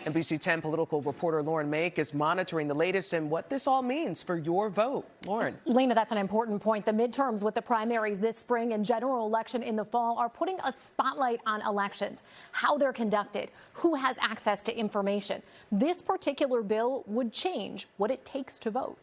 NBC 10 political reporter Lauren Mayk is monitoring the latest and what this all means for your vote. Lauren. Lena, that's an important point. The midterms with the primaries this spring and general election in the fall are putting a spotlight on elections, how they're conducted, who has access to information. This particular bill would change what it takes to vote.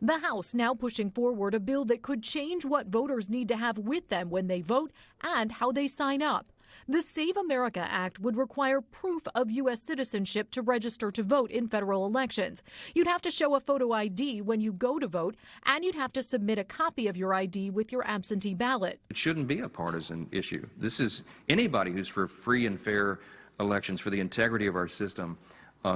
The House now pushing forward a bill that could change what voters need to have with them when they vote and how they sign up. The Save America Act would require proof of U.S. citizenship to register to vote in federal elections. You'd have to show a photo ID when you go to vote, and you'd have to submit a copy of your ID with your absentee ballot. It shouldn't be a partisan issue. This is anybody who's for free and fair elections, for the integrity of our system,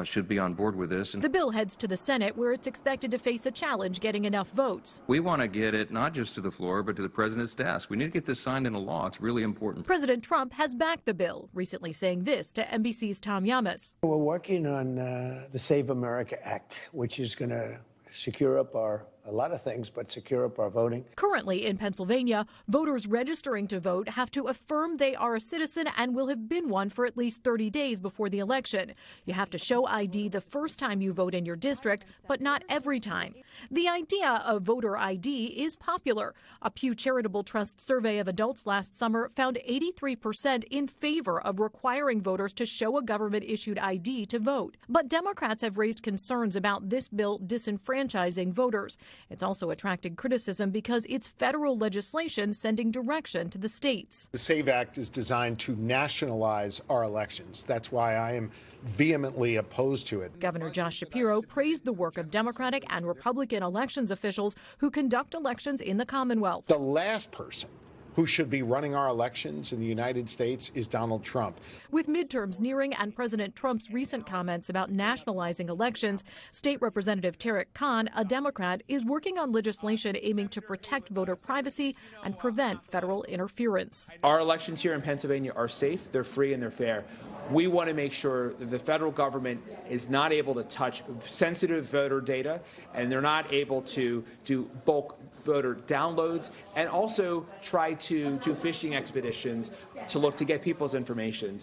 should be on board with this. The bill heads to the Senate, where it's expected to face a challenge getting enough votes. We want to get it not just to the floor, but to the president's desk. We need to get this signed into law. It's really important. President Trump has backed the bill, recently saying this to NBC's Tom Yamas. We're working on the Save America Act, which is going to secure up a lot of things, but secure up our voting. Currently in Pennsylvania, voters registering to vote have to affirm they are a citizen and will have been one for at least 30 days before the election. You have to show ID the first time you vote in your district, but not every time. The idea of voter ID is popular. A Pew Charitable Trust survey of adults last summer found 83% in favor of requiring voters to show a government-issued ID to vote. But Democrats have raised concerns about this bill disenfranchising voters. It's also attracted criticism because it's federal legislation sending direction to the states. The SAVE Act is designed to nationalize our elections. That's why I am vehemently opposed to it. Governor Josh Shapiro praised the work of Democratic and Republican elections officials who conduct elections in the Commonwealth. The last person who should be running our elections in the United States is Donald Trump. With midterms nearing and President Trump's recent comments about nationalizing elections, State Representative Tarek Khan, a Democrat, is working on legislation aiming to protect voter privacy and prevent federal interference. Our elections here in Pennsylvania are safe, they're free, and they're fair. We want to make sure that the federal government is not able to touch sensitive voter data, and they're not able to do bulk voter downloads and also try to do phishing expeditions to look to get people's information.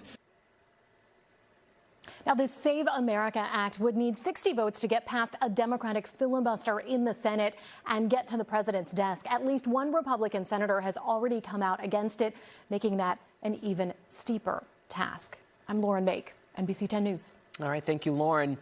Now, this Save America Act would need 60 votes to get past a Democratic filibuster in the Senate and get to the president's desk. At least one Republican senator has already come out against it, making that an even steeper task. I'm Lauren Mayk, NBC 10 News. All right. Thank you, Lauren.